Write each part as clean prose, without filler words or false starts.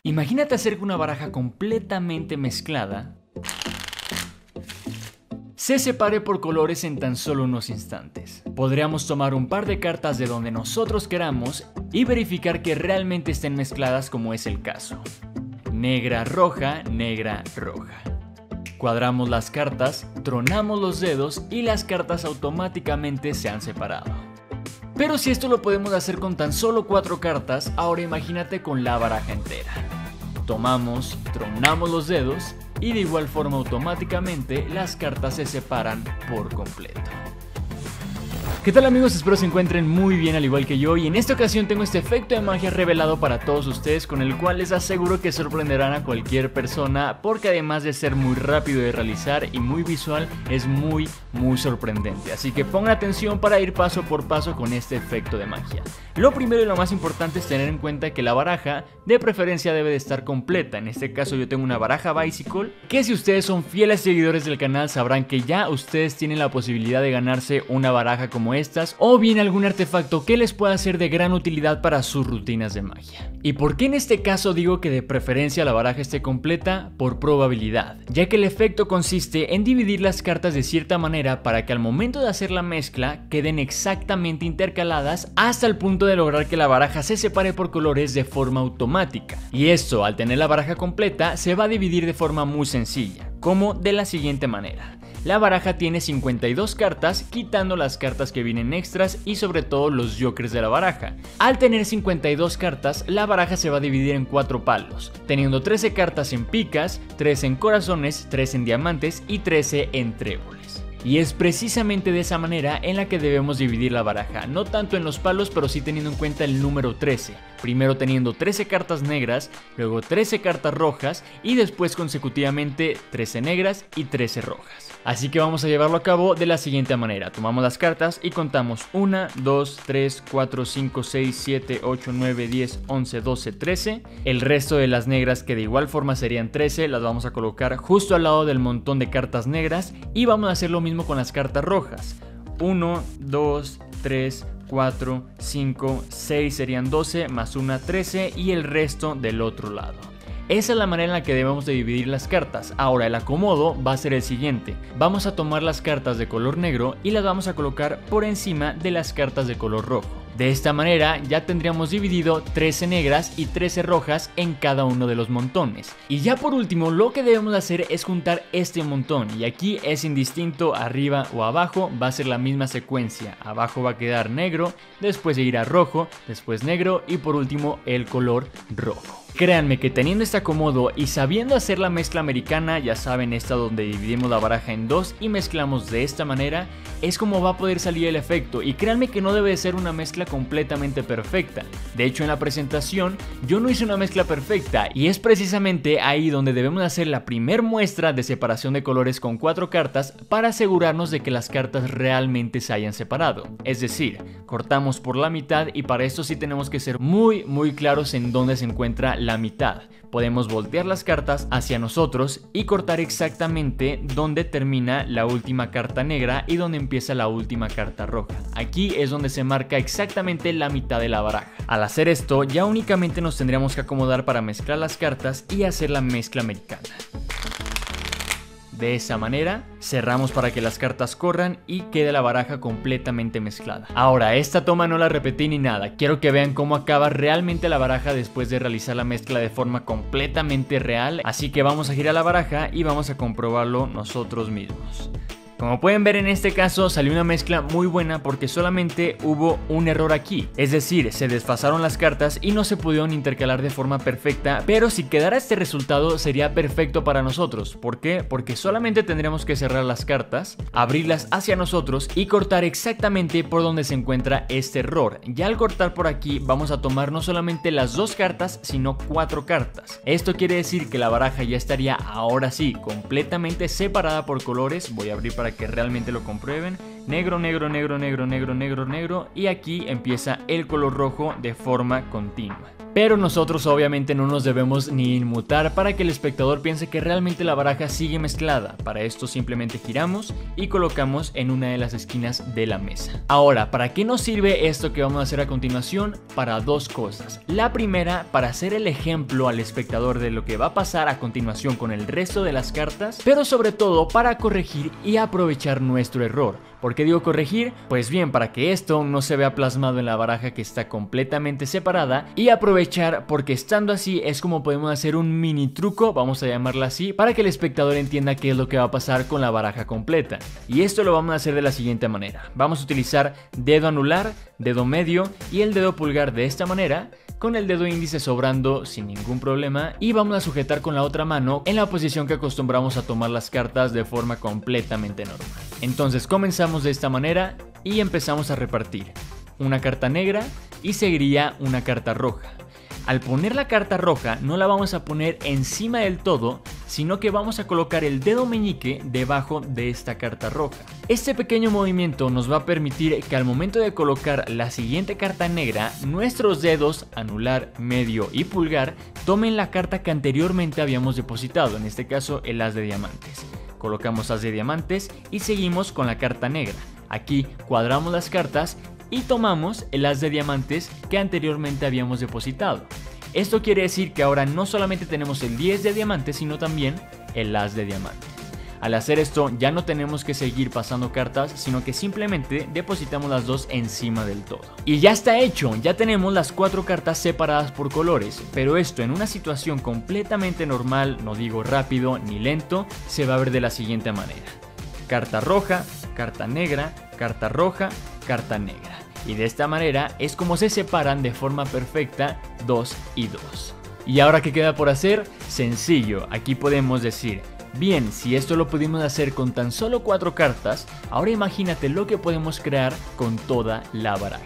Imagínate hacer que una baraja completamente mezclada se separe por colores en tan solo unos instantes. Podríamos tomar un par de cartas de donde nosotros queramos y verificar que realmente estén mezcladas, como es el caso. Negra, roja, negra, roja. Cuadramos las cartas, tronamos los dedos y las cartas automáticamente se han separado. Pero si esto lo podemos hacer con tan solo 4 cartas, ahora imagínate con la baraja entera. Tomamos, tronamos los dedos y de igual forma automáticamente las cartas se separan por completo. ¿Qué tal, amigos? Espero se encuentren muy bien, al igual que yo, y en esta ocasión tengo este efecto de magia revelado para todos ustedes, con el cual les aseguro que sorprenderán a cualquier persona, porque además de ser muy rápido de realizar y muy visual, es muy sorprendente. Así que pongan atención para ir paso por paso con este efecto de magia. Lo primero y lo más importante es tener en cuenta que la baraja de preferencia debe de estar completa. En este caso yo tengo una baraja Bicycle, que si ustedes son fieles seguidores del canal sabrán que ya ustedes tienen la posibilidad de ganarse una baraja como estas, o bien algún artefacto que les pueda ser de gran utilidad para sus rutinas de magia. ¿Y por qué en este caso digo que de preferencia la baraja esté completa? Por probabilidad, ya que el efecto consiste en dividir las cartas de cierta manera para que al momento de hacer la mezcla queden exactamente intercaladas hasta el punto de lograr que la baraja se separe por colores de forma automática. Y esto, al tener la baraja completa, se va a dividir de forma muy sencilla, como de la siguiente manera. La baraja tiene 52 cartas, quitando las cartas que vienen extras y sobre todo los jokers de la baraja. Al tener 52 cartas, la baraja se va a dividir en 4 palos, teniendo 13 cartas en picas, 13 en corazones, 13 en diamantes y 13 en tréboles. Y es precisamente de esa manera en la que debemos dividir la baraja, no tanto en los palos, pero sí teniendo en cuenta el número 13. Primero teniendo 13 cartas negras, luego 13 cartas rojas y después consecutivamente 13 negras y 13 rojas. Así que vamos a llevarlo a cabo de la siguiente manera. Tomamos las cartas y contamos 1, 2, 3, 4, 5, 6, 7, 8, 9, 10, 11, 12, 13. El resto de las negras, que de igual forma serían 13, las vamos a colocar justo al lado del montón de cartas negras y vamos a hacer lo mismo con las cartas rojas. 1, 2, 3, 4, 5, 6 serían 12, más una 13 y el resto del otro lado. Esa es la manera en la que debemos de dividir las cartas. Ahora el acomodo va a ser el siguiente. Vamos a tomar las cartas de color negro y las vamos a colocar por encima de las cartas de color rojo. De esta manera ya tendríamos dividido 13 negras y 13 rojas en cada uno de los montones. Y ya por último, lo que debemos hacer es juntar este montón, y aquí es indistinto arriba o abajo, va a ser la misma secuencia. Abajo va a quedar negro, después se irá rojo, después negro y por último el color rojo. Créanme que teniendo este acomodo y sabiendo hacer la mezcla americana, ya saben, esta donde dividimos la baraja en dos y mezclamos de esta manera, es como va a poder salir el efecto. Y créanme que no debe de ser una mezcla completamente perfecta. De hecho, en la presentación yo no hice una mezcla perfecta, y es precisamente ahí donde debemos hacer la primer muestra de separación de colores con 4 cartas para asegurarnos de que las cartas realmente se hayan separado. Es decir, cortamos por la mitad, y para esto sí tenemos que ser muy claros en dónde se encuentra la mitad. Podemos voltear las cartas hacia nosotros y cortar exactamente donde termina la última carta negra y donde empieza la última carta roja. Aquí es donde se marca exactamente la mitad de la baraja. Al hacer esto, ya únicamente nos tendríamos que acomodar para mezclar las cartas y hacer la mezcla americana. De esa manera cerramos para que las cartas corran y quede la baraja completamente mezclada. Ahora, esta toma no la repetí ni nada, quiero que vean cómo acaba realmente la baraja después de realizar la mezcla de forma completamente real, así que vamos a girar la baraja y vamos a comprobarlo nosotros mismos. Como pueden ver, en este caso salió una mezcla muy buena porque solamente hubo un error aquí, es decir, se desfasaron las cartas y no se pudieron intercalar de forma perfecta, pero si quedara este resultado sería perfecto para nosotros. ¿Por qué? Porque solamente tendríamos que cerrar las cartas, abrirlas hacia nosotros y cortar exactamente por donde se encuentra este error. Ya al cortar por aquí vamos a tomar no solamente las 2 cartas, sino 4 cartas. Esto quiere decir que la baraja ya estaría ahora sí completamente separada por colores. Voy a abrir para que realmente lo comprueben. Negro, negro, negro, negro, negro, negro, negro, y aquí empieza el color rojo de forma continua. Pero nosotros obviamente no nos debemos ni inmutar para que el espectador piense que realmente la baraja sigue mezclada. Para esto simplemente giramos y colocamos en una de las esquinas de la mesa. Ahora, ¿para qué nos sirve esto que vamos a hacer a continuación? Para dos cosas. La primera, para hacer el ejemplo al espectador de lo que va a pasar a continuación con el resto de las cartas, pero sobre todo para corregir y aprovechar nuestro error. ¿Por qué digo corregir? Pues bien, para que esto no se vea plasmado en la baraja que está completamente separada, y aprovechar porque estando así es como podemos hacer un mini truco, vamos a llamarla así, para que el espectador entienda qué es lo que va a pasar con la baraja completa. Y esto lo vamos a hacer de la siguiente manera. Vamos a utilizar dedo anular, dedo medio y el dedo pulgar de esta manera, con el dedo índice sobrando sin ningún problema, y vamos a sujetar con la otra mano en la posición que acostumbramos a tomar las cartas de forma completamente normal. Entonces comenzamos de esta manera y empezamos a repartir una carta negra y seguiría una carta roja. Al poner la carta roja no la vamos a poner encima del todo, sino que vamos a colocar el dedo meñique debajo de esta carta roja. Este pequeño movimiento nos va a permitir que al momento de colocar la siguiente carta negra, nuestros dedos anular, medio y pulgar tomen la carta que anteriormente habíamos depositado, en este caso el as de diamantes. Colocamos as de diamantes y seguimos con la carta negra. Aquí cuadramos las cartas y tomamos el as de diamantes que anteriormente habíamos depositado. Esto quiere decir que ahora no solamente tenemos el 10 de diamantes, sino también el as de diamantes. Al hacer esto ya no tenemos que seguir pasando cartas, sino que simplemente depositamos las dos encima del todo. Y ya está hecho, ya tenemos las 4 cartas separadas por colores, pero esto en una situación completamente normal, no digo rápido ni lento, se va a ver de la siguiente manera: carta roja, carta negra, carta roja, carta negra. Y de esta manera es como se separan de forma perfecta 2 y 2. ¿Y ahora qué queda por hacer? Sencillo, aquí podemos decir: bien, si esto lo pudimos hacer con tan solo 4 cartas, ahora imagínate lo que podemos crear con toda la baraja.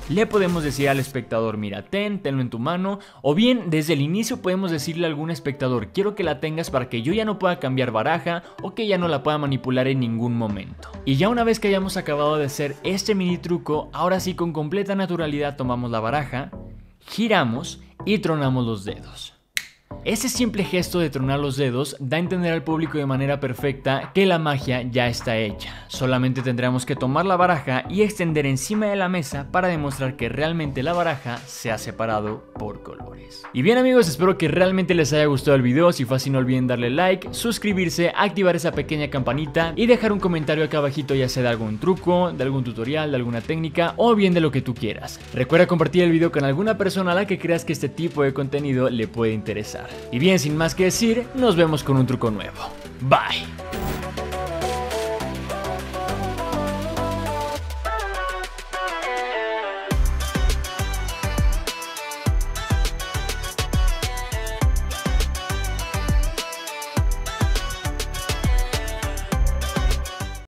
Le podemos decir al espectador: mira, tenlo en tu mano, o bien desde el inicio podemos decirle a algún espectador: quiero que la tengas para que yo ya no pueda cambiar baraja o que ya no la pueda manipular en ningún momento. Y ya una vez que hayamos acabado de hacer este mini truco, ahora sí con completa naturalidad tomamos la baraja, giramos y tronamos los dedos. Ese simple gesto de tronar los dedos da a entender al público de manera perfecta que la magia ya está hecha. Solamente tendremos que tomar la baraja y extender encima de la mesa para demostrar que realmente la baraja se ha separado por colores. Y bien amigos, espero que realmente les haya gustado el video. Si fue así, no olviden darle like, suscribirse, activar esa pequeña campanita y dejar un comentario acá abajito, ya sea de algún truco, de algún tutorial, de alguna técnica o bien de lo que tú quieras. Recuerda compartir el video con alguna persona a la que creas que este tipo de contenido le puede interesar. Y bien, sin más que decir, nos vemos con un truco nuevo. Bye.